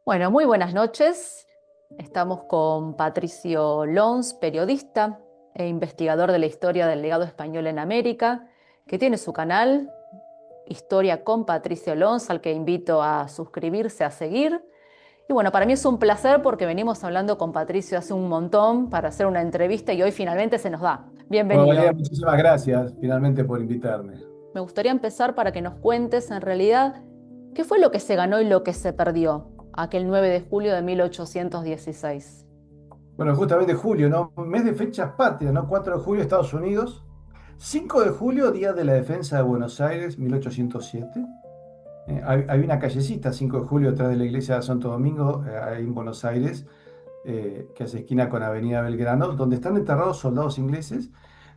Bueno, muy buenas noches. Estamos con Patricio Lons, periodista e investigador de la historia del legado español en América, que tiene su canal Historia con Patricio Lons, al que invito a suscribirse, a seguir. Y bueno, para mí es un placer porque venimos hablando con Patricio hace un montón para hacer una entrevista y hoy finalmente se nos da. Bueno, Valeria, Bienvenido. muchísimas gracias finalmente por invitarme. Me gustaría empezar para que nos cuentes en realidad qué fue lo que se ganó y lo que se perdió aquel 9 de julio de 1816. Bueno, justamente julio, ¿no? Mes de fechas patrias, ¿no? 4 de julio, Estados Unidos. 5 de julio, Día de la Defensa de Buenos Aires, 1807. Hay una callecita, 5 de julio, detrás de la iglesia de Santo Domingo, ahí en Buenos Aires, que hace esquina con Avenida Belgrano, donde están enterrados soldados ingleses.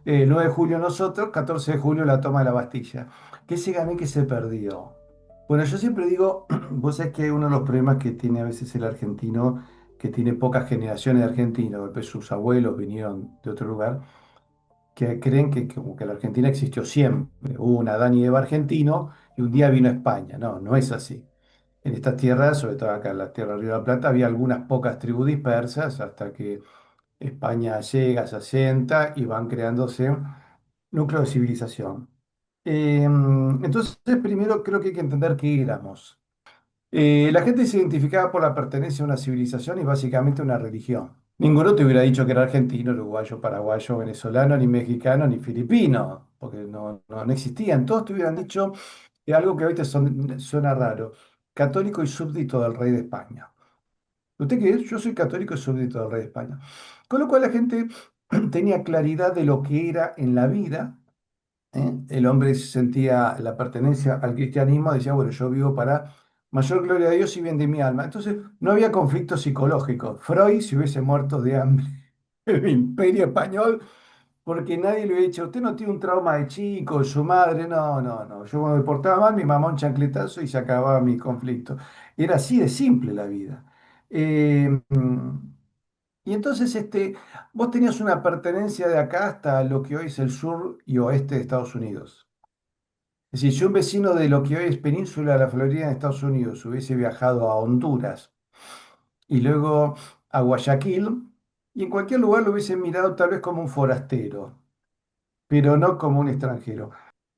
9 de julio nosotros, 14 de julio la toma de la Bastilla. ¿Qué se ganó y qué se perdió? Bueno, yo siempre digo, vos sabés que uno de los problemas que tiene a veces el argentino, que tiene pocas generaciones de argentinos, después sus abuelos vinieron de otro lugar, que creen que como que la Argentina existió siempre. Hubo un Adán y Eva argentino y un día vino a España. No, no es así. En estas tierras, sobre todo acá en la tierra de Río de la Plata, había algunas pocas tribus dispersas hasta que España llega, se asienta y van creándose núcleos de civilización. Entonces, primero creo que hay que entender qué éramos. La gente se identificaba por la pertenencia a una civilización y básicamente una religión. Ninguno te hubiera dicho que era argentino, uruguayo, paraguayo, venezolano, ni mexicano, ni filipino, porque no existían. Todos te hubieran dicho algo que hoy suena raro, católico y súbdito del rey de España. ¿Usted qué es? Yo soy católico y súbdito del rey de España. Con lo cual la gente tenía claridad de lo que era en la vida. El hombre sentía la pertenencia al cristianismo, decía, bueno, yo vivo para mayor gloria de Dios y bien de mi alma. Entonces, no había conflicto psicológico. Freud se hubiese muerto de hambre en el Imperio Español porque nadie le hubiera dicho, usted no tiene un trauma de chico, de su madre. No, no, no. Yo cuando me portaba mal, mi mamá un chancletazo y se acababa mi conflicto. Era así de simple la vida. Y entonces vos tenías una pertenencia de acá hasta lo que hoy es el sur y oeste de Estados Unidos. Es decir, si un vecino de lo que hoy es Península de la Florida en Estados Unidos hubiese viajado a Honduras y luego a Guayaquil, y en cualquier lugar lo hubiesen mirado tal vez como un forastero, pero no como un extranjero.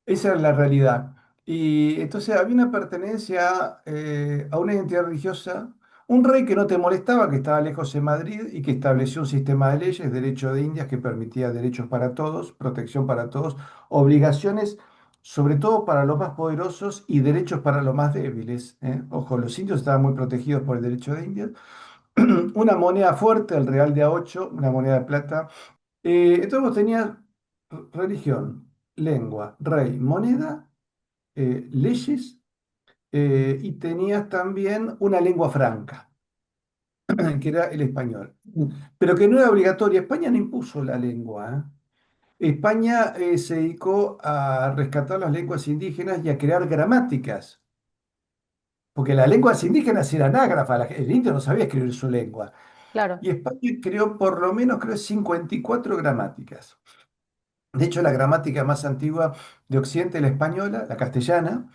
Esa es la realidad. Y entonces había una pertenencia a una identidad religiosa, un rey que no te molestaba, que estaba lejos en Madrid y que estableció un sistema de leyes, derecho de Indias, que permitía derechos para todos, protección para todos, obligaciones, sobre todo para los más poderosos y derechos para los más débiles. Ojo, los indios estaban muy protegidos por el derecho de Indias. Una moneda fuerte, el real de A8, una moneda de plata. Entonces vos tenías religión, lengua, rey, moneda, leyes, y tenías también una lengua franca, que era el español, pero que no era obligatoria. España no impuso la lengua. España se dedicó a rescatar las lenguas indígenas y a crear gramáticas, porque las lenguas indígenas eran ágrafas, el indio no sabía escribir su lengua. Claro. Y España creó por lo menos, creo, 54 gramáticas. De hecho, la gramática más antigua de Occidente es la española, la castellana.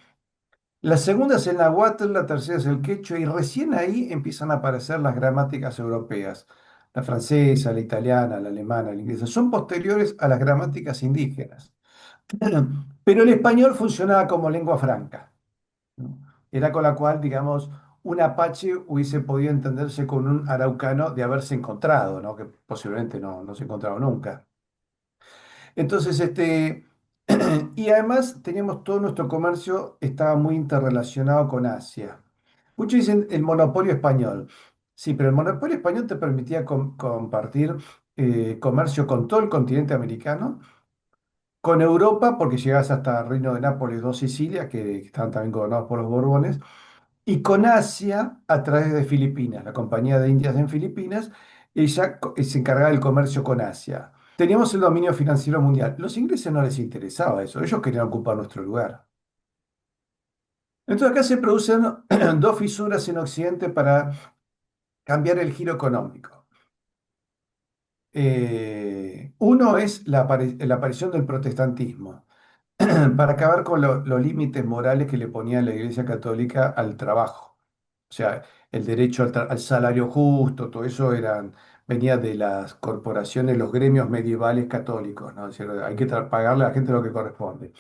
La segunda es el náhuatl, la tercera es el quechua, y recién ahí empiezan a aparecer las gramáticas europeas. La francesa, la italiana, la alemana, la inglesa. Son posteriores a las gramáticas indígenas. Pero el español funcionaba como lengua franca, ¿no? Era con la cual, digamos, un apache hubiese podido entenderse con un araucano de haberse encontrado, ¿no? Que posiblemente no se encontraron nunca. Entonces, y además teníamos todo nuestro comercio, estaba muy interrelacionado con Asia. Muchos dicen el monopolio español. Sí, pero el monopolio español te permitía compartir comercio con todo el continente americano, con Europa, porque llegabas hasta el Reino de Nápoles, dos Sicilias, que estaban también gobernados por los Borbones, y con Asia a través de Filipinas, la Compañía de Indias en Filipinas, ella se encargaba del comercio con Asia. Teníamos el dominio financiero mundial. Los ingleses no les interesaba eso, ellos querían ocupar nuestro lugar. Entonces acá se producen dos fisuras en Occidente para cambiar el giro económico. Uno es la aparición del protestantismo, para acabar con los límites morales que le ponía la Iglesia Católica al trabajo. O sea, el derecho al salario justo, todo eso venía de las corporaciones, los gremios medievales católicos, ¿no? Es decir, hay que pagarle a la gente lo que corresponde.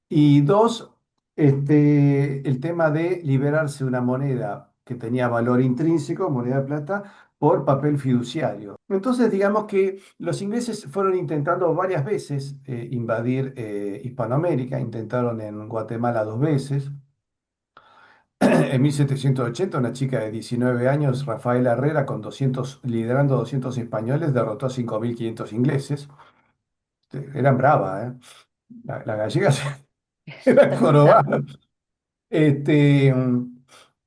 Y dos, el tema de liberarse una moneda que tenía valor intrínseco, moneda de plata, por papel fiduciario. Entonces, digamos que los ingleses fueron intentando varias veces invadir Hispanoamérica, intentaron en Guatemala 2 veces. En 1780, una chica de 19 años, Rafaela Herrera, liderando 200 españoles, derrotó a 5.500 ingleses. Eran bravas, ¿eh? Las gallegas eran Claro. jorobadas. Este, mm,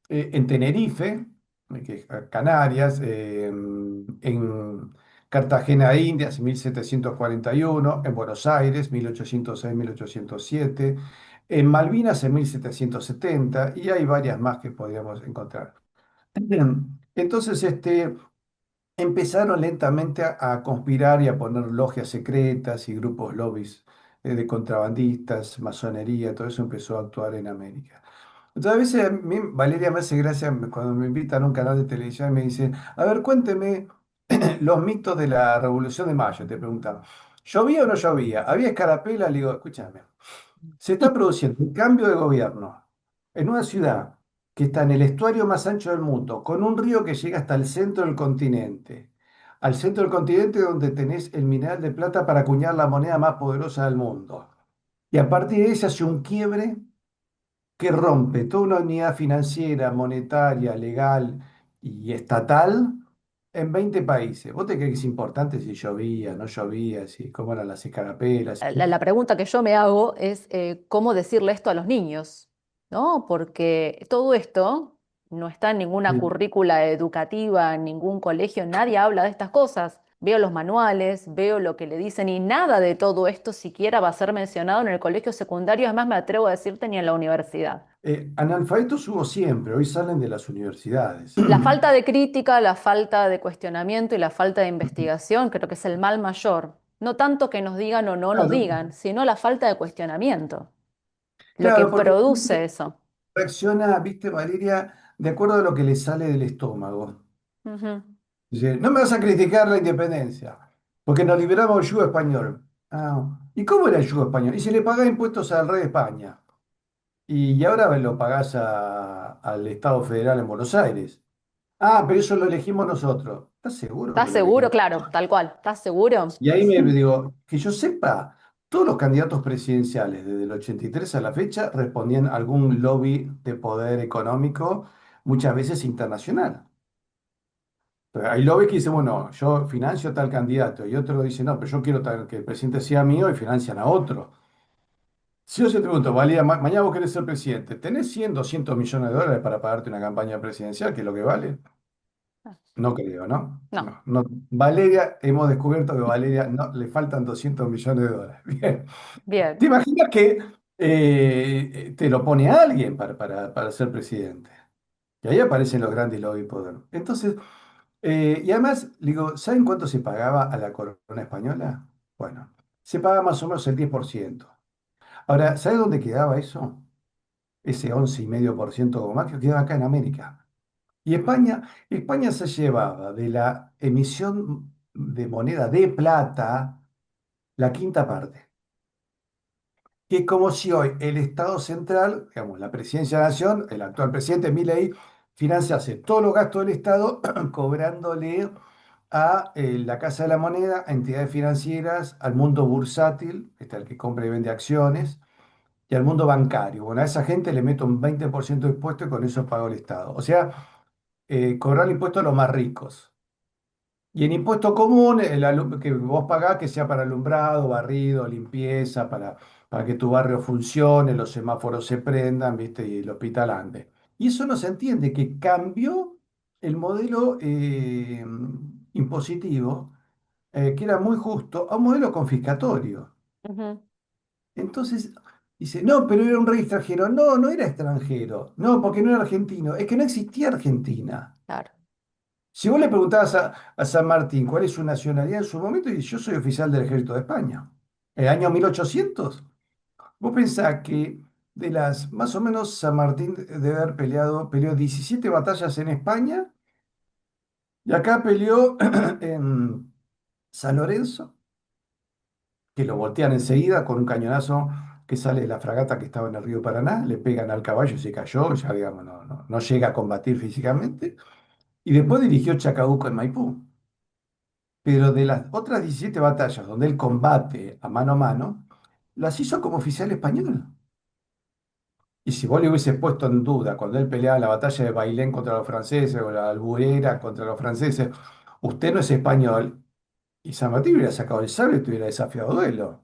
en Tenerife, Canarias, en Cartagena, Indias, 1741, en Buenos Aires, 1806-1807, en Malvinas, en 1770, y hay varias más que podríamos encontrar. Entonces, empezaron lentamente a conspirar y a poner logias secretas y grupos lobbies de contrabandistas, masonería, todo eso empezó a actuar en América. Entonces, a veces a mí, Valeria me hace gracia cuando me invitan a un canal de televisión y me dicen, a ver, cuénteme los mitos de la Revolución de Mayo, te preguntan. ¿Llovía o no llovía? ¿Había escarapela? Le digo, escúchame, se está produciendo un cambio de gobierno en una ciudad que está en el estuario más ancho del mundo, con un río que llega hasta el centro del continente. Al centro del continente donde tenés el mineral de plata para acuñar la moneda más poderosa del mundo. Y a partir de ahí se hace un quiebre que rompe toda una unidad financiera, monetaria, legal y estatal en 20 países. ¿Vos te crees que es importante si llovía, no llovía, si cómo eran las escarapelas? La pregunta que yo me hago es cómo decirle esto a los niños, ¿no? Porque todo esto no está en ninguna Sí. currícula educativa, en ningún colegio, nadie habla de estas cosas. Veo los manuales, veo lo que le dicen y nada de todo esto siquiera va a ser mencionado en el colegio secundario, además me atrevo a decirte ni en la universidad. Analfabetos hubo siempre, hoy salen de las universidades. La falta de crítica, la falta de cuestionamiento y la falta de investigación creo que es el mal mayor. No tanto que nos digan o no nos Claro, digan, sino la falta de cuestionamiento, lo que claro, porque la produce gente eso. reacciona, viste, Valeria, de acuerdo a lo que le sale del estómago. Ujú. Dice, no me vas a criticar la independencia, porque nos liberamos del yugo español. Ah, ¿y cómo era el yugo español? Y se le pagaba impuestos al rey de España. Y ahora lo pagás al Estado Federal en Buenos Aires. Ah, pero eso lo elegimos nosotros. ¿Estás seguro ¿Estás que lo seguro? elegimos? Claro, tal cual. ¿Estás seguro? Y ahí me digo, que yo sepa, todos los candidatos presidenciales desde el 83 a la fecha respondían a algún lobby de poder económico, muchas veces internacional. Pero hay lobbies que dicen, bueno, yo financio a tal candidato, y otro dice, no, pero yo quiero que el presidente sea mío y financian a otro. Si yo te pregunto, Valía, mañana vos querés ser presidente, ¿tenés 100, 200 millones de dólares para pagarte una campaña presidencial, que es lo que vale? No creo, ¿no? No. No, no. Valeria, hemos descubierto que a Valeria no, le faltan 200 millones de dólares. Bien. ¿Te Bien. imaginas que te lo pone a alguien para ser presidente? Y ahí aparecen los grandes lobby poder. Entonces, y además, digo, ¿saben cuánto se pagaba a la corona española? Bueno, se paga más o menos el 10%. Ahora, ¿sabes dónde quedaba eso? Ese 11,5% o más que quedaba acá en América. Y España se llevaba de la emisión de moneda de plata la quinta parte. Que es como si hoy el Estado central, digamos, la presidencia de la Nación, el actual presidente Milei, financiase todos los gastos del Estado cobrándole a la Casa de la Moneda, a entidades financieras, al mundo bursátil, este, al que compra y vende acciones, y al mundo bancario. Bueno, a esa gente le meto un 20% de impuesto y con eso pago el Estado. O sea, cobrar el impuesto a los más ricos. Y en impuesto común, que vos pagás que sea para alumbrado, barrido, limpieza, para que tu barrio funcione, los semáforos se prendan, ¿viste? Y el hospital ande. Y eso no se entiende, que cambió el modelo impositivo, que era muy justo, a un modelo confiscatorio. Ujú. Entonces, dice, no, pero era un rey extranjero. No, no era extranjero. No, porque no era argentino. Es que no existía Argentina. Claro. Si vos le preguntabas a San Martín cuál es su nacionalidad en su momento, y dice, yo soy oficial del Ejército de España. El año 1800. Vos pensás que más o menos San Martín debe haber peleó 17 batallas en España y acá peleó en San Lorenzo, que lo voltean enseguida con un cañonazo que sale de la fragata que estaba en el río Paraná, le pegan al caballo y se cayó, ya digamos, no llega a combatir físicamente, y después dirigió Chacabuco en Maipú. Pero de las otras 17 batallas donde él combate a mano, las hizo como oficial español. Y si vos le hubieses puesto en duda cuando él peleaba la batalla de Bailén contra los franceses o la Alburera contra los franceses, usted no es español, y San Martín hubiera sacado el sable y te hubiera desafiado a duelo.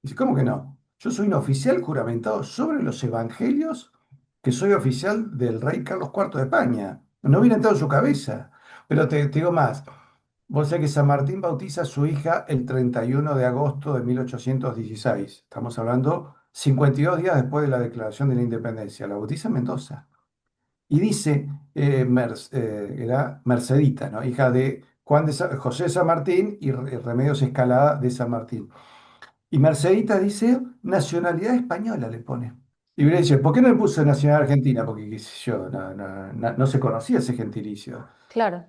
Dice, ¿cómo que no? Yo soy un oficial juramentado sobre los evangelios, que soy oficial del rey Carlos IV de España. No hubiera entrado en su cabeza. Pero te digo más. Vos sabés que San Martín bautiza a su hija el 31 de agosto de 1816. Estamos hablando 52 días después de la declaración de la independencia. La bautiza en Mendoza. Y dice, era Mercedita, ¿no? Hija de José de San Martín y Remedios Escalada de San Martín. Y Mercedita dice, nacionalidad española le pone. Y le dice, ¿por qué no le puso nacionalidad argentina? Porque, qué sé yo, no se conocía ese gentilicio. Claro.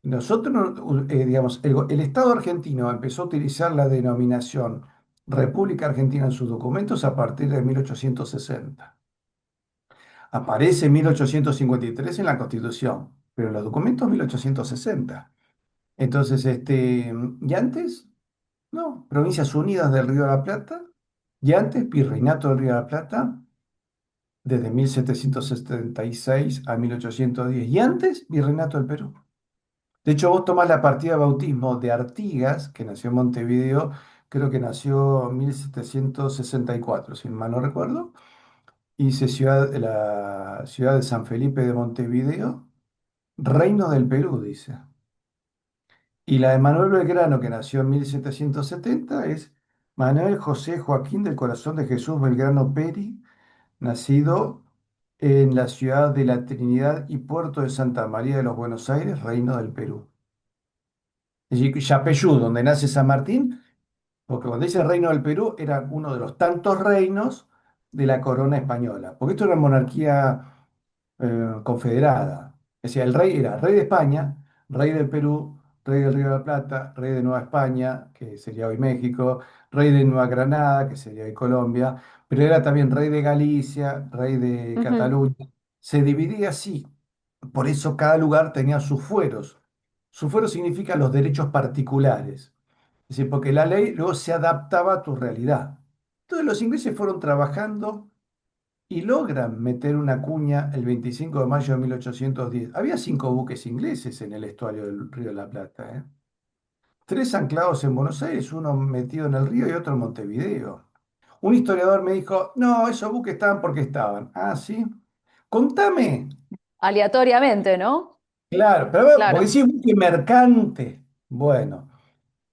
Nosotros, digamos, el Estado argentino empezó a utilizar la denominación República Argentina en sus documentos a partir de 1860. Aparece en 1853 en la Constitución, pero en los documentos 1860. Entonces, y antes, no, Provincias Unidas del Río de la Plata, y antes Virreinato del Río de la Plata, desde 1776 a 1810, y antes Virreinato del Perú. De hecho, vos tomás la partida de bautismo de Artigas, que nació en Montevideo, creo que nació en 1764, si mal no recuerdo, y dice la ciudad de San Felipe de Montevideo, Reino del Perú, dice. Y la de Manuel Belgrano, que nació en 1770, es Manuel José Joaquín del Corazón de Jesús Belgrano Peri, nacido en la ciudad de la Trinidad y puerto de Santa María de los Buenos Aires, Reino del Perú. Es decir, Yapeyú, donde nace San Martín, porque cuando dice Reino del Perú, era uno de los tantos reinos de la corona española, porque esto era una monarquía confederada. Es decir, el rey era rey de España, rey del Perú, rey del Río de la Plata, rey de Nueva España, que sería hoy México, rey de Nueva Granada, que sería hoy Colombia, pero era también rey de Galicia, rey de Ujú. Cataluña. Se dividía así. Por eso cada lugar tenía sus fueros. Su fuero significa los derechos particulares. Es decir, porque la ley luego se adaptaba a tu realidad. Entonces los ingleses fueron trabajando y logran meter una cuña el 25 de mayo de 1810. Había 5 buques ingleses en el estuario del Río de la Plata, ¿eh? 3 anclados en Buenos Aires, uno metido en el río y otro en Montevideo. Un historiador me dijo, no, esos buques estaban porque estaban. Ah, sí. Contame. Aleatoriamente, ¿no? Claro, pero porque Claro. decís buque mercante. Bueno.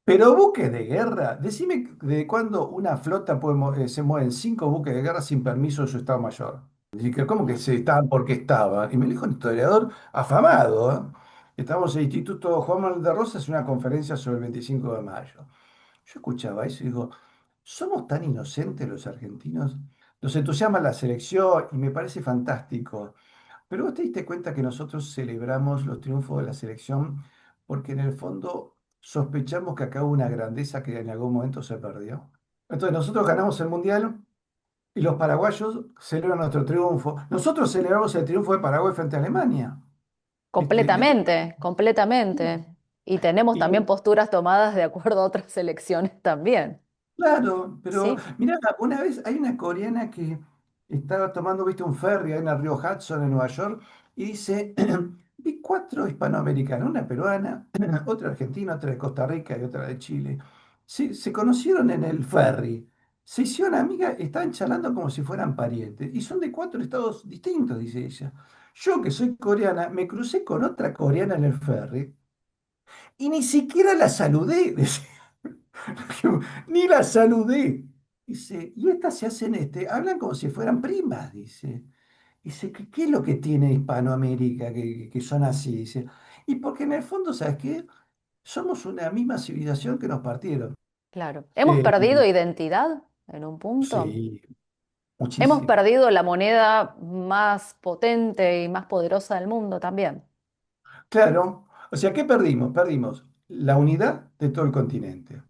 Pero buques de guerra, decime de cuándo una flota se mueven 5 buques de guerra sin permiso de su Estado Mayor. Dije, que ¿cómo que se estaban porque estaba? Y me dijo un historiador afamado, ¿eh? Estamos en el Instituto Juan Manuel de Rosas en una conferencia sobre el 25 de mayo. Yo escuchaba eso y digo, ¿somos tan inocentes los argentinos? Nos entusiasma la selección y me parece fantástico. Pero vos te diste cuenta que nosotros celebramos los triunfos de la selección porque en el fondo sospechamos que acá hubo una grandeza que en algún momento se perdió. Entonces nosotros ganamos el Mundial y los paraguayos celebran nuestro triunfo. Nosotros celebramos el triunfo de Paraguay frente a Alemania. ¿Viste? Completamente, completamente. Y tenemos también Y, posturas tomadas de acuerdo a otras elecciones también. claro, pero Sí, mira, una vez hay una coreana que estaba tomando, viste, un ferry ahí en el río Hudson en Nueva York y dice, vi 4 hispanoamericanos, una peruana, otra argentina, otra de Costa Rica y otra de Chile. Se conocieron en el ferry, se hicieron amigas, estaban charlando como si fueran parientes y son de 4 estados distintos, dice ella. Yo que soy coreana, me crucé con otra coreana en el ferry y ni siquiera la saludé. Ni la saludé. Dice, y estas se hacen, hablan como si fueran primas, dice. Dice, ¿qué es lo que tiene Hispanoamérica que son así? Dice, y porque en el fondo, ¿sabes qué? Somos una misma civilización que nos partieron. claro. ¿Hemos Eh, perdido identidad en un punto? sí, Hemos muchísimo. perdido la moneda más potente y más poderosa del mundo también. Claro, o sea, ¿qué perdimos? Perdimos la unidad de todo el continente.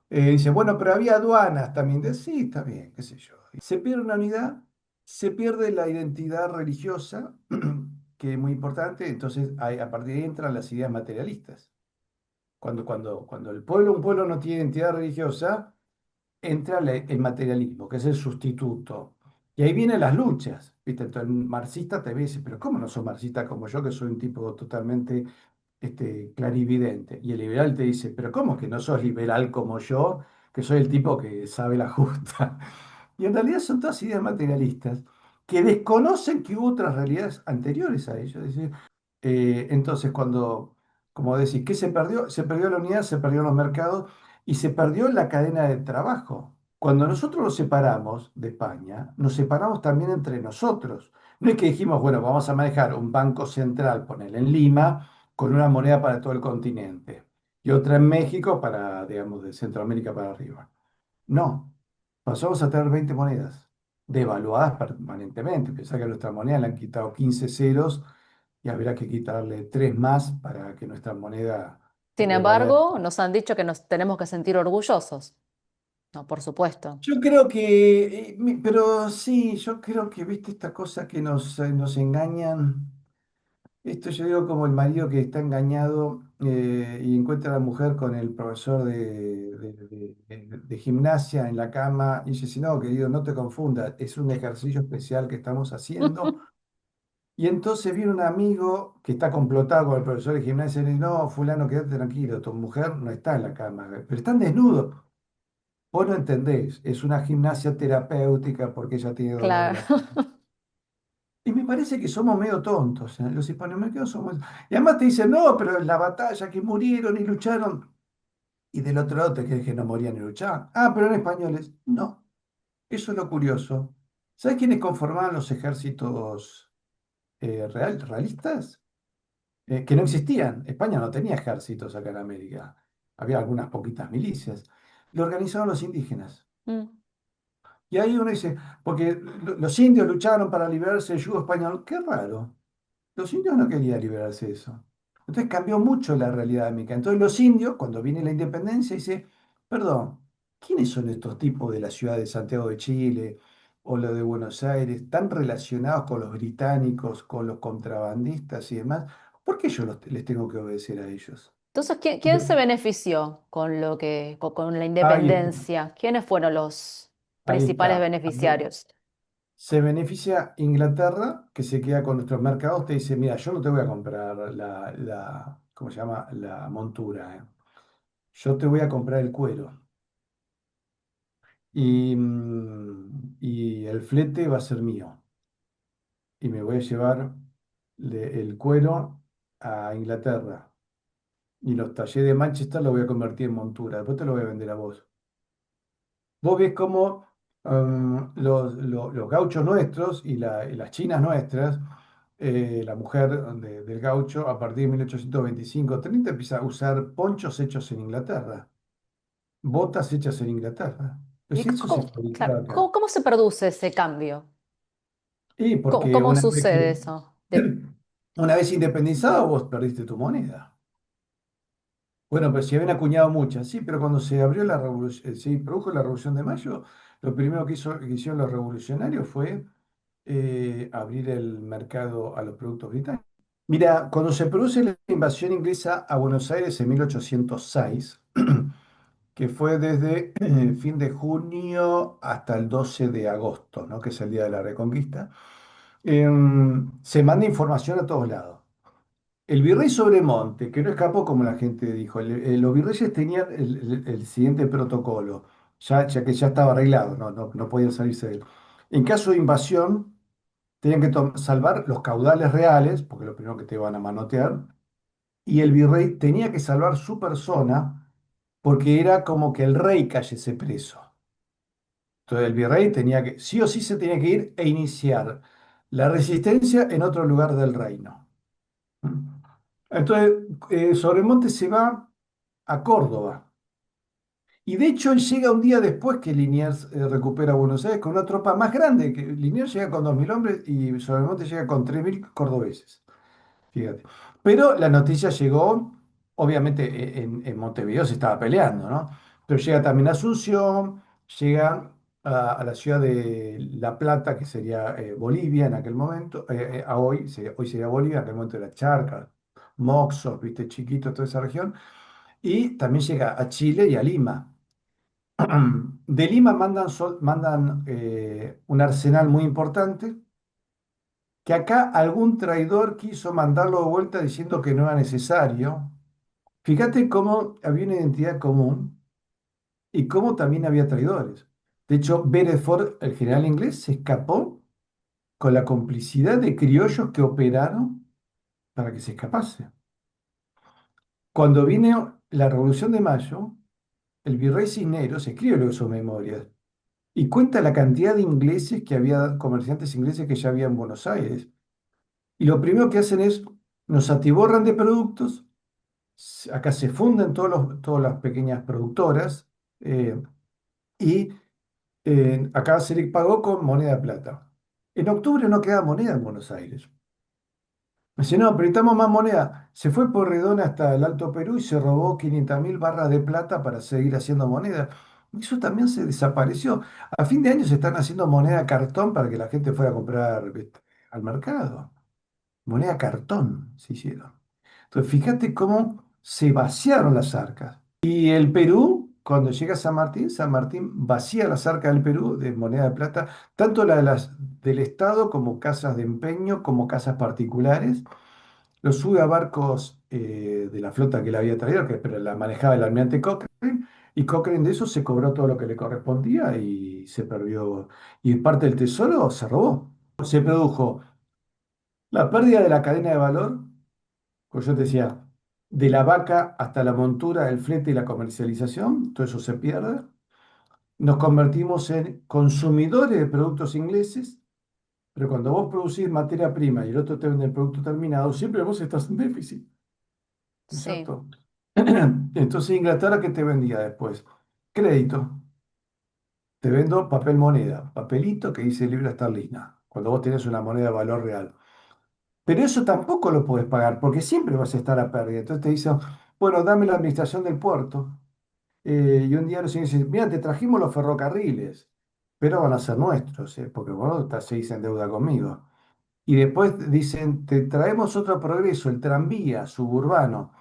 Dice, bueno, pero había aduanas también. Sí, está bien, qué sé yo. Se pierde una unidad, se pierde la identidad religiosa, que es muy importante, entonces a partir de ahí entran las ideas materialistas. Cuando un pueblo no tiene identidad religiosa, entra el materialismo, que es el sustituto. Y ahí vienen las luchas, ¿viste? Entonces, el marxista te ve y dice, pero ¿cómo no sos marxista como yo, que soy un tipo totalmente clarividente? Y el liberal te dice, pero ¿cómo que no sos liberal como yo, que soy el tipo que sabe la justa? Y en realidad son todas ideas materialistas que desconocen que hubo otras realidades anteriores a ellos. Entonces, como decís, ¿qué se perdió? Se perdió la unidad, se perdió los mercados y se perdió la cadena de trabajo. Cuando nosotros nos separamos de España, nos separamos también entre nosotros. No es que dijimos, bueno, vamos a manejar un banco central, ponerle en Lima, con una moneda para todo el continente y otra en México para, digamos, de Centroamérica para arriba. No, pasamos a tener 20 monedas, devaluadas permanentemente. Pensá que a nuestra moneda le han quitado 15 ceros y habrá que quitarle 3 más para que nuestra moneda Sin valga. embargo, nos han dicho que nos tenemos que sentir orgullosos. No, por supuesto. Yo creo que, pero sí, yo creo que, viste, esta cosa que nos engañan. Esto yo digo como el marido que está engañado y encuentra a la mujer con el profesor de gimnasia en la cama y dice, si no, querido, no te confundas, es un ejercicio especial que estamos haciendo. Y entonces viene un amigo que está complotado con el profesor de gimnasia y le dice, no, fulano, quédate tranquilo, tu mujer no está en la cama, pero están desnudos. Vos no entendés, es una gimnasia terapéutica porque ella tiene dolor en Claro. la pierna. Y me parece que somos medio tontos, ¿eh? Los hispanoamericanos somos... Y además te dicen, no, pero en la batalla que murieron y lucharon, y del otro lado te crees que no morían ni luchaban. Ah, pero eran españoles. No, eso es lo curioso. ¿Sabes quiénes conformaban los ejércitos realistas? Que no existían. España no tenía ejércitos acá en América. Había algunas poquitas milicias. Lo organizaban los indígenas. Mm. Y ahí uno dice, porque los indios lucharon para liberarse del yugo español. Qué raro. Los indios no querían liberarse de eso. Entonces cambió mucho la realidad de América. Entonces los indios, cuando viene la independencia, dicen, perdón, ¿quiénes son estos tipos de la ciudad de Santiago de Chile o lo de Buenos Aires, tan relacionados con los británicos, con los contrabandistas y demás? ¿Por qué yo les tengo que obedecer a ellos? Entonces, ¿quién se benefició con con la Ahí está, independencia? ¿Quiénes fueron los ahí principales está. beneficiarios? Se beneficia Inglaterra, que se queda con nuestros mercados, te dice, mira, yo no te voy a comprar ¿cómo se llama? La montura, ¿eh? Yo te voy a comprar el cuero y el flete va a ser mío. Y me voy a llevar el cuero a Inglaterra. Y los talleres de Manchester los voy a convertir en montura. Después te lo voy a vender a vos. Vos ves cómo los gauchos nuestros y las chinas nuestras, la mujer del gaucho, a partir de 1825-30 empieza a usar ponchos hechos en Inglaterra, botas hechas en Inglaterra. Pues ¿Y si eso se claro, fabricaba acá. cómo se produce ese cambio? Y porque ¿Cómo sucede eso? una vez independizado, vos perdiste tu moneda. Bueno, pero si habían acuñado muchas, sí, pero cuando se abrió la revolución, se produjo la Revolución de Mayo, lo primero que hicieron los revolucionarios fue abrir el mercado a los productos británicos. Mira, cuando se produce la invasión inglesa a Buenos Aires en 1806, que fue desde fin de junio hasta el 12 de agosto, ¿no? Que es el día de la Reconquista, se manda información a todos lados. El virrey Sobremonte, que no escapó como la gente dijo, los virreyes tenían el siguiente protocolo, ya que ya estaba arreglado, no podían salirse de él. En caso de invasión, tenían que salvar los caudales reales, porque es lo primero que te van a manotear, y el virrey tenía que salvar su persona, porque era como que el rey cayese preso. Entonces el virrey tenía que, sí o sí se tenía que ir e iniciar la resistencia en otro lugar del reino. Entonces, Sobremonte se va a Córdoba Y de hecho, él llega un día después que Liniers recupera Buenos Aires con una tropa más grande, que Liniers llega con 2.000 hombres y Sobremonte llega con 3.000 cordobeses. Fíjate. Pero la noticia llegó, obviamente en Montevideo se estaba peleando, ¿no? Pero llega también a Asunción, llega a la ciudad de La Plata, que sería Bolivia en aquel momento, hoy sería Bolivia, en aquel momento era Charcas, Moxos, viste, Chiquito, toda esa región, y también llega a Chile y a Lima. De Lima mandan un arsenal muy importante que acá algún traidor quiso mandarlo de vuelta diciendo que no era necesario. Fíjate cómo había una identidad común y cómo también había traidores. De hecho, Beresford, el general inglés, se escapó con la complicidad de criollos que operaron para que se escapase. Cuando viene la Revolución de Mayo, el virrey Cisneros escribe luego sus memorias y cuenta la cantidad de ingleses que había, comerciantes ingleses que ya había en Buenos Aires. Y lo primero que hacen es, nos atiborran de productos. Acá se funden todas las pequeñas productoras eh, y acá se le pagó con moneda de plata. En octubre no queda moneda en Buenos Aires. Me dice, no, pero necesitamos más moneda. Se fue por Redón hasta el Alto Perú y se robó 500.000 barras de plata para seguir haciendo moneda. Eso también se desapareció. A fin de año se están haciendo moneda cartón para que la gente fuera a comprar, ¿viste?, al mercado. Moneda cartón se hicieron. Entonces, fíjate cómo se vaciaron las arcas. Y el Perú, cuando llega a San Martín vacía las arcas del Perú de moneda de plata, tanto las del Estado como casas de empeño, como casas particulares. Lo sube a barcos de la flota que le había traído, pero la manejaba el almirante Cochrane, y Cochrane de eso se cobró todo lo que le correspondía y se perdió. Y parte del tesoro se robó. Se produjo la pérdida de la cadena de valor, pues yo te decía, de la vaca hasta la montura, el flete y la comercialización, todo eso se pierde. Nos convertimos en consumidores de productos ingleses, pero cuando vos producís materia prima y el otro te vende el producto terminado, siempre vos estás en déficit, ¿no es Sí, cierto? Entonces Inglaterra, ¿qué te vendía después? Crédito. Te vendo papel moneda, papelito que dice libra esterlina, cuando vos tenés una moneda de valor real. Pero eso tampoco lo podés pagar, porque siempre vas a estar a pérdida. Entonces te dicen, bueno, dame la administración del puerto. Y un día los señores dicen, mira, te trajimos los ferrocarriles, pero van a ser nuestros, porque vos seguís en deuda conmigo. Y después dicen, te traemos otro progreso, el tranvía suburbano,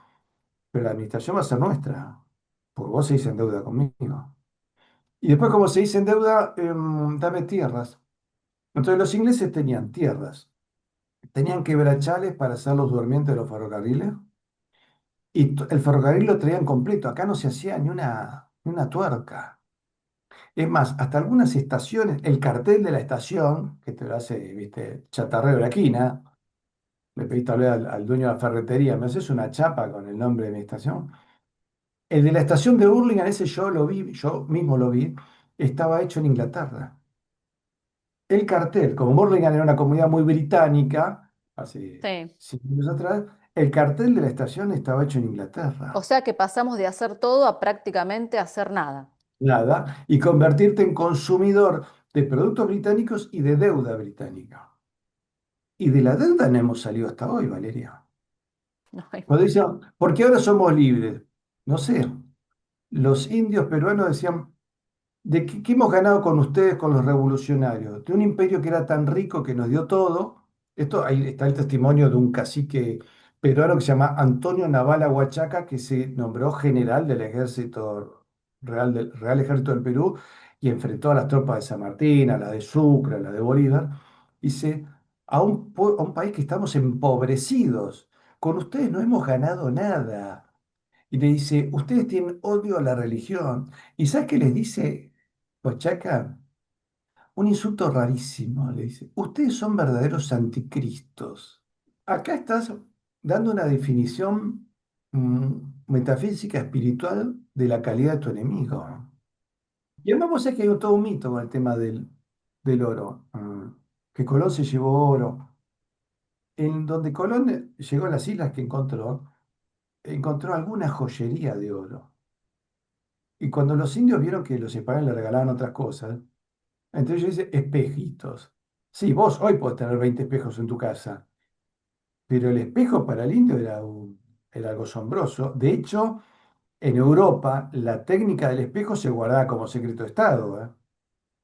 pero la administración va a ser nuestra, porque vos seguís en deuda conmigo. Y después, como se dice en deuda, dame tierras. Entonces los ingleses tenían tierras, tenían quebrachales para hacer los durmientes de los ferrocarriles, y el ferrocarril lo traían completo. Acá no se hacía ni una tuerca. Es más, hasta algunas estaciones, el cartel de la estación, que te lo hace, viste, chatarrero de la esquina, le pediste hablar al dueño de la ferretería, ¿me haces una chapa con el nombre de mi estación? El de la estación de Burlingame, ese yo lo vi, yo mismo lo vi, estaba hecho en Inglaterra. El cartel, como Burlingame era una comunidad muy británica, hace sí. 100 años atrás, el cartel de la estación estaba hecho en O Inglaterra. sea que pasamos de hacer todo a prácticamente hacer nada. Nada, y convertirte en consumidor de productos británicos y de deuda británica. Y de la deuda no hemos salido hasta hoy, Valeria. No hay- Cuando dicen, ¿por qué ahora somos libres? No sé, los indios peruanos decían, ¿qué hemos ganado con ustedes, con los revolucionarios? De un imperio que era tan rico que nos dio todo. Esto, ahí está el testimonio de un cacique peruano que se llama Antonio Navala Huachaca, que se nombró general del ejército Real Ejército del Perú y enfrentó a las tropas de San Martín, a la de Sucre, a la de Bolívar. Dice, a un país que estamos empobrecidos, con ustedes no hemos ganado nada. Y le dice, ustedes tienen odio a la religión. ¿Y sabes qué les dice Oaxaca? Un insulto rarísimo. Le dice, ustedes son verdaderos anticristos. Acá estás dando una definición metafísica, espiritual de la calidad de tu enemigo. Y además vos sabés que hay todo un mito con el tema del oro. Que Colón se llevó oro. En donde Colón llegó a las islas que encontró alguna joyería de oro. Y cuando los indios vieron que los españoles le regalaban otras cosas, entonces ellos dicen espejitos. Sí, vos hoy podés tener 20 espejos en tu casa, pero el espejo para el indio era algo asombroso. De hecho, en Europa, la técnica del espejo se guardaba como secreto de Estado, ¿eh?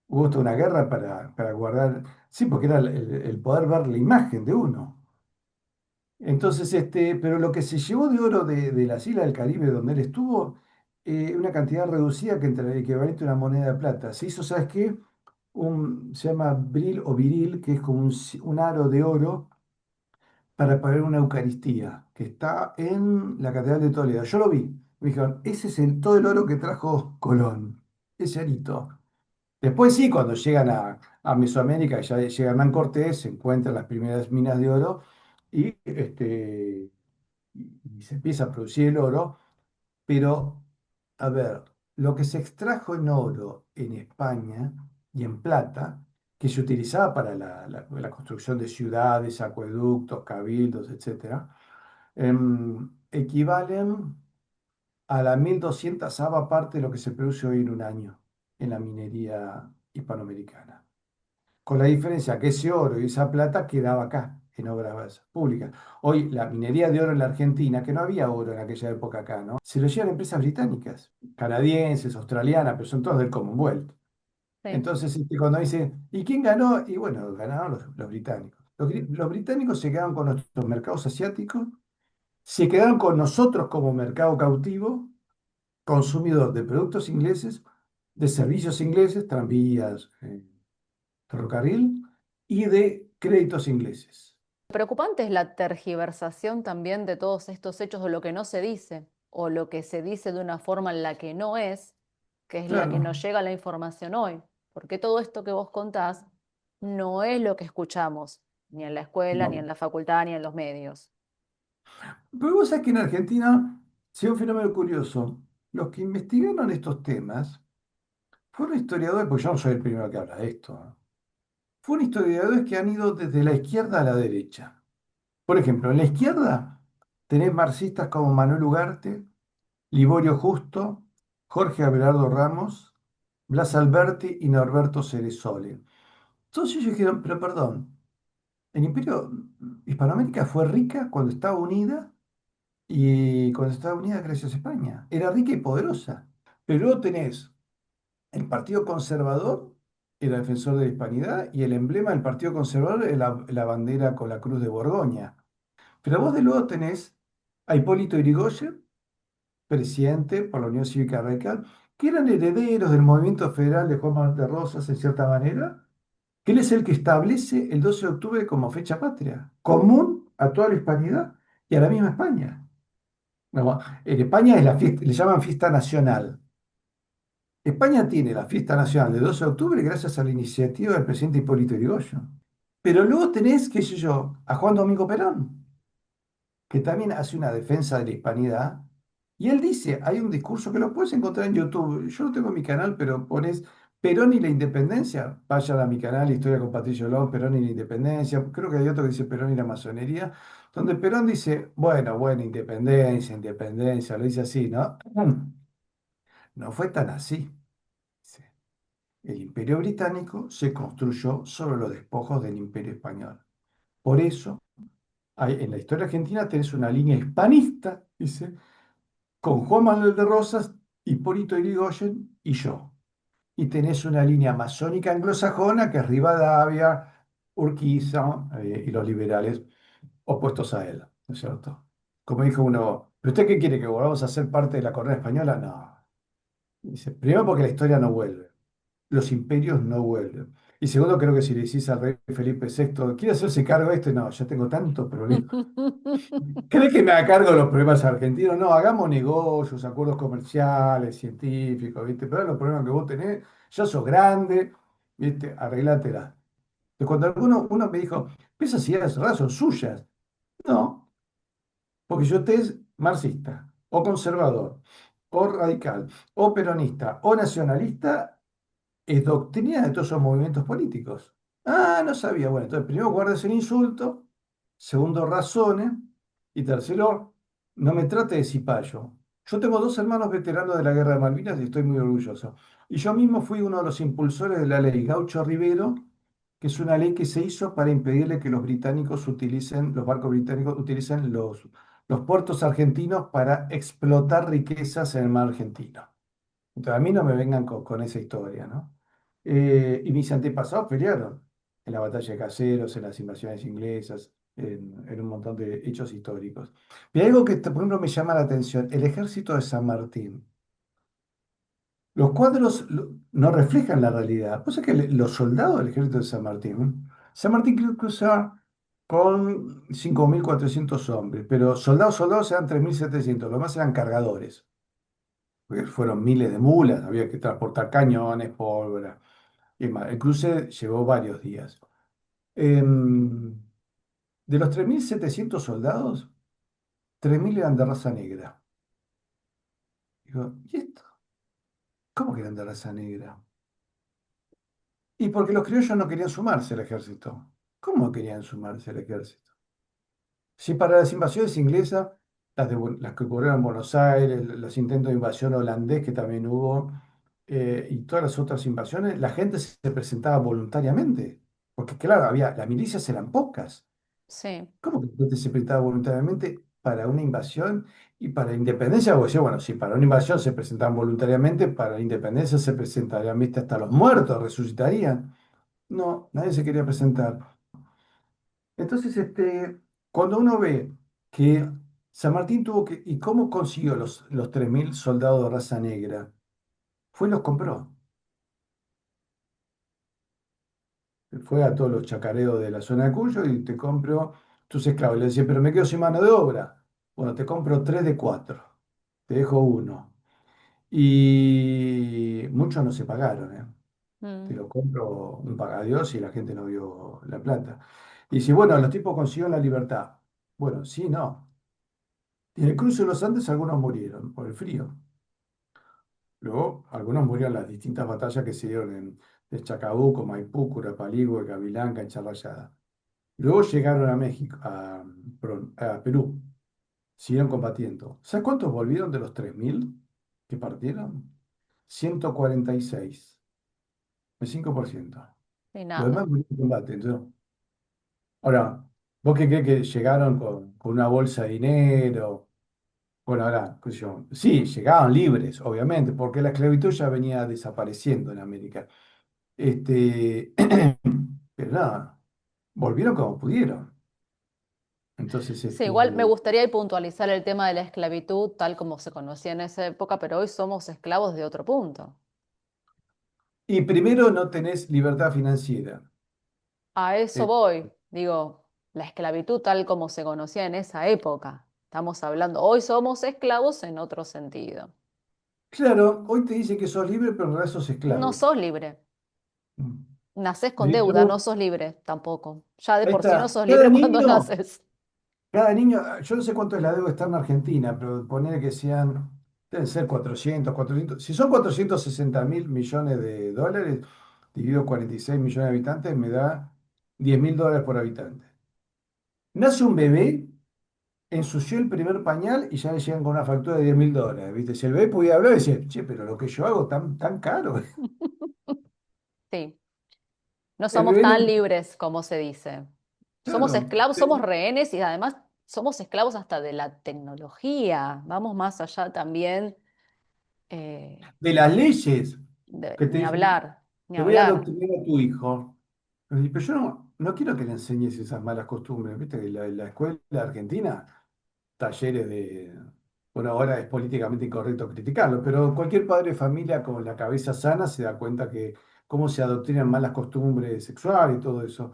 Hubo toda una guerra para guardar, sí, porque era el poder ver la imagen de uno. Entonces, pero lo que se llevó de oro de las islas del Caribe donde él estuvo, una cantidad reducida que entre el equivalente a una moneda de plata. Se hizo, ¿sabes qué? Se llama bril o viril, que es como un aro de oro para pagar una Eucaristía, que está en la Catedral de Toledo. Yo lo vi. Me dijeron, ese es todo el oro que trajo Colón, ese arito. Después sí, cuando llegan a Mesoamérica, ya llega Hernán Cortés, se encuentran las primeras minas de oro y, y se empieza a producir el oro, pero, a ver, lo que se extrajo en oro en España y en plata, que se utilizaba para la construcción de ciudades, acueductos, cabildos, etcétera, equivalen a la 1200 parte de lo que se produce hoy en un año en la minería hispanoamericana. Con la diferencia que ese oro y esa plata quedaba acá, en obras públicas. Hoy la minería de oro en la Argentina, que no había oro en aquella época acá, ¿no? Se lo llevan empresas británicas, canadienses, australianas, pero son todos del Commonwealth. Sí. Entonces, cuando dicen, ¿y quién ganó? Y bueno, ganaron los británicos. Los británicos se quedaron con nuestros mercados asiáticos, se quedaron con nosotros como mercado cautivo, consumidor de productos ingleses, de servicios ingleses, tranvías, ferrocarril y de créditos ingleses. Preocupante es la tergiversación también de todos estos hechos o lo que no se dice o lo que se dice de una forma en la que no es, que es la que Claro. nos llega la información hoy. Porque todo esto que vos contás no es lo que escuchamos, ni en la escuela, ni en No. la facultad, ni en los medios. Pero vos sabés que en Argentina se dio un fenómeno curioso. Los que investigaron estos temas fueron historiadores, porque yo no soy el primero que habla de esto, ¿no? Fueron historiadores que han ido desde la izquierda a la derecha. Por ejemplo, en la izquierda tenés marxistas como Manuel Ugarte, Liborio Justo, Jorge Abelardo Ramos, Blas Alberti y Norberto Ceresole. Entonces ellos dijeron, pero perdón, el imperio, Hispanoamérica fue rica cuando estaba unida y cuando estaba unida gracias a España. Era rica y poderosa. Pero luego tenés el Partido Conservador, era defensor de la hispanidad, y el emblema del Partido Conservador es la bandera con la cruz de Borgoña. Pero vos de luego tenés a Hipólito Yrigoyen, presidente por la Unión Cívica Radical, que eran herederos del movimiento federal de Juan Manuel de Rosas, en cierta manera, que él es el que establece el 12 de octubre como fecha patria, común a toda la hispanidad y a la misma España. No, en España es la fiesta, le llaman fiesta nacional. España tiene la fiesta nacional de 12 de octubre gracias a la iniciativa del presidente Hipólito Yrigoyen. Pero luego tenés, qué sé yo, a Juan Domingo Perón, que también hace una defensa de la hispanidad. Y él dice, hay un discurso que lo puedes encontrar en YouTube. Yo lo tengo en mi canal, pero pones Perón y la independencia. Vayan a mi canal, Historia con Patricio Lón, Perón y la independencia. Creo que hay otro que dice Perón y la masonería, donde Perón dice, bueno, bueno, independencia, independencia, lo dice así, ¿no? No fue tan así. Dice, el imperio británico se construyó sobre los despojos del imperio español. Por eso, en la historia argentina tenés una línea hispanista, dice, con Juan Manuel de Rosas, Hipólito Yrigoyen y yo. Y tenés una línea masónica anglosajona que es Rivadavia, Urquiza y los liberales opuestos a él, ¿no es cierto? Como dijo uno, ¿pero usted qué quiere, que volvamos a ser parte de la corona española? No. Dice, primero porque la historia no vuelve, los imperios no vuelven. Y segundo, creo que si le decís al rey Felipe VI, ¿quiere hacerse cargo de esto? No, ya tengo tantos problemas. ¿Cree que me haga cargo de los problemas argentinos? No, hagamos negocios, acuerdos comerciales, científicos, ¿viste? Pero los problemas que vos tenés, ya sos grande, ¿viste? Arreglátela. Entonces, cuando uno me dijo, esas ideas raras son suyas. No, porque yo te es marxista, o conservador, o radical, o peronista, o nacionalista, es doctrina de todos esos movimientos políticos. Ah, no sabía. Bueno, entonces primero guardes el insulto, segundo razone, y tercero, no me trate de cipayo. Yo tengo dos hermanos veteranos de la Guerra de Malvinas y estoy muy orgulloso. Y yo mismo fui uno de los impulsores de la ley Gaucho Rivero, que es una ley que se hizo para impedirle que los británicos utilicen, los barcos británicos utilicen los puertos argentinos para explotar riquezas en el mar argentino. Entonces, a mí no me vengan con esa historia, ¿no? Y mis antepasados pelearon en la batalla de Caseros, en las invasiones inglesas, en un montón de hechos históricos. Y hay algo que, por ejemplo, me llama la atención, el ejército de San Martín. Los cuadros no reflejan la realidad. Pues es que los soldados del ejército de San Martín creo que usa con 5.400 hombres, pero soldados eran 3.700, los demás eran cargadores, porque fueron miles de mulas, había que transportar cañones, pólvora y más. El cruce llevó varios días. Em, de los 3.700 soldados, 3.000 eran de raza negra. Digo, ¿y esto? ¿Cómo que eran de raza negra? Y porque los criollos no querían sumarse al ejército. ¿Cómo no querían sumarse al ejército? Si para las invasiones inglesas, las que ocurrieron en Buenos Aires, los intentos de invasión holandés que también hubo, y todas las otras invasiones, la gente se presentaba voluntariamente. Porque claro, las milicias eran pocas. Sí, ¿Cómo que la gente se presentaba voluntariamente para una invasión y para la independencia? Vos decís, bueno, si para una invasión se presentaban voluntariamente, para la independencia se presentarían, viste, hasta los muertos resucitarían. No, nadie se quería presentar. Entonces, cuando uno ve que San Martín tuvo que, ¿y cómo consiguió los 3.000 soldados de raza negra? Fue y los compró. Fue a todos los chacareos de la zona de Cuyo y te compro tus esclavos. Le decía, pero me quedo sin mano de obra. Bueno, te compro 3 de 4. Te dejo uno. Y muchos no se pagaron, ¿eh? Te mm, lo compro un pagadiós y la gente no vio la plata. Y si, bueno, los tipos consiguieron la libertad. Bueno, sí, no. Y en el cruce de los Andes algunos murieron por el frío. Luego, algunos murieron en las distintas batallas que se dieron de Chacabuco, Maipú, Curapaligüe, Cavilanca, en Charrayada. Luego llegaron a México, perdón, a Perú, siguieron combatiendo. ¿Sabes cuántos volvieron de los 3.000 que partieron? 146, el 5%. y Los demás nada. murieron en combate. Ahora, ¿vos qué crees que llegaron con una bolsa de dinero? Bueno, ahora, qué sé yo, sí, llegaban libres, obviamente, porque la esclavitud ya venía desapareciendo en América. Este, pero nada, volvieron como pudieron. Entonces, Sí, igual me gustaría ahí puntualizar el tema de la esclavitud tal como se conocía en esa época, pero hoy somos esclavos de otro punto. y primero no tenés libertad financiera. A eso Eh, voy, digo, la esclavitud tal como se conocía en esa época. Estamos hablando, hoy somos esclavos en otro sentido. claro, hoy te dicen que sos libre, pero en realidad sos No esclavo. sos libre, Mm. nacés con De deuda, no hecho, sos libre tampoco. Ya de ahí por sí no está. sos libre cuando naces. Cada niño, yo no sé cuánto es la deuda externa argentina, pero poner que sean, deben ser 400. Si son 460.000 millones de dólares, dividido 46 millones de habitantes, me da 10.000 dólares por habitante. Nace un bebé, ensució el primer pañal y ya le llegan con una factura de 10.000 dólares, ¿viste? Si el bebé pudiera hablar, decía, che, pero lo que yo hago tan caro. Sí, no El somos bebé, tan libres como se dice. Somos claro, esclavos, somos rehenes y además somos esclavos hasta de la tecnología. Vamos más allá también, eh, de las leyes que te ni dicen, hablar, ni te voy a hablar. adoctrinar a tu hijo. Pero yo no quiero que le enseñes esas malas costumbres. Viste que la escuela argentina, talleres de... Bueno, ahora es políticamente incorrecto criticarlo, pero cualquier padre de familia con la cabeza sana se da cuenta que cómo se adoctrinan malas costumbres sexuales y todo eso.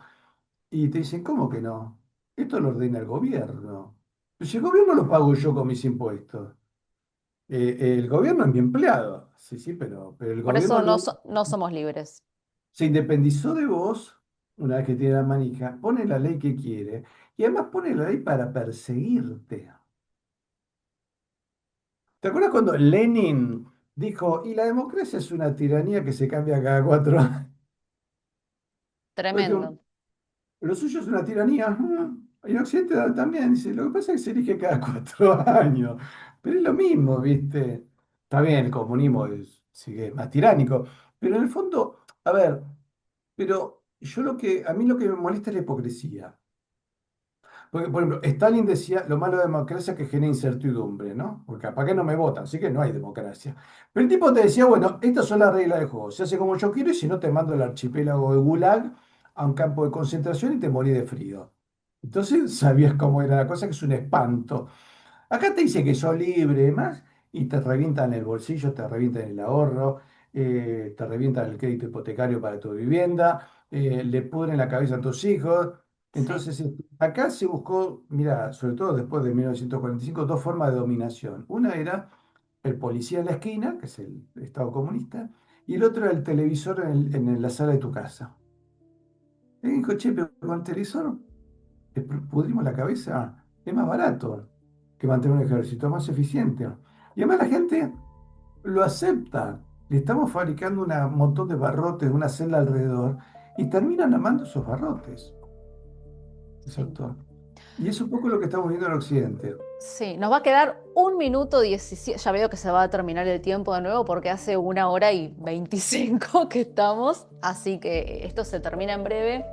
Y te dicen, ¿cómo que no? Esto lo ordena el gobierno. Pues si el gobierno lo pago yo con mis impuestos. El gobierno es mi empleado. Sí, sí, pero el Por gobierno eso lo no somos libres. se independizó de vos una vez que tiene la manija, pone la ley que quiere y además pone la ley para perseguirte. ¿Te acuerdas cuando Lenin dijo, y la democracia es una tiranía que se cambia cada 4 años? Porque Tremendo. lo suyo es una tiranía. Y en Occidente también dice, lo que pasa es que se elige cada 4 años. pero es lo mismo, ¿viste? Está bien, el comunismo sigue más tiránico, pero en el fondo, a ver, pero a mí lo que me molesta es la hipocresía. Porque, por ejemplo, Stalin decía, lo malo de la democracia es que genera incertidumbre, ¿no? Porque capaz que no me votan, así que no hay democracia. Pero el tipo te decía, bueno, estas son las reglas del juego, se hace como yo quiero y si no te mando el archipiélago de Gulag a un campo de concentración y te morí de frío. Entonces sabías cómo era la cosa, que es un espanto. Acá te dice que sos libre y demás, y te revientan el bolsillo, te revientan el ahorro, te revientan el crédito hipotecario para tu vivienda, le pudren la cabeza a tus hijos. Sí, Entonces, acá se buscó, mira, sobre todo después de 1945, dos formas de dominación. Una era el policía en la esquina, que es el Estado comunista, y el otro era el televisor en la sala de tu casa. Y dijo, che, pero con el televisor le pudrimos la cabeza, es más barato que mantener un ejército, más eficiente. Y además la gente lo acepta. Le estamos fabricando un montón de barrotes, una celda alrededor, y terminan amando esos barrotes, ese sí. autor. Y es un poco lo que estamos viendo en Occidente. Sí, nos va a quedar 1 minuto 17. Ya veo que se va a terminar el tiempo de nuevo porque hace 1 hora y 25 que estamos, así que esto se termina en breve.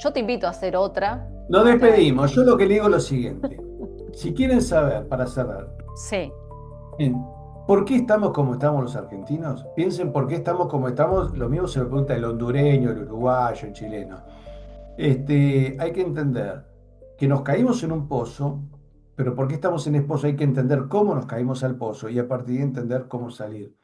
Yo te invito a hacer otra. Nos Otra. despedimos. Yo lo que le digo es lo siguiente. Si quieren saber, para cerrar, Sí, bien, ¿por qué estamos como estamos los argentinos? Piensen por qué estamos como estamos. Lo mismo se lo pregunta el hondureño, el uruguayo, el chileno. Hay que entender que nos caímos en un pozo, pero ¿por qué estamos en ese pozo? Hay que entender cómo nos caímos al pozo y a partir de ahí entender cómo salir.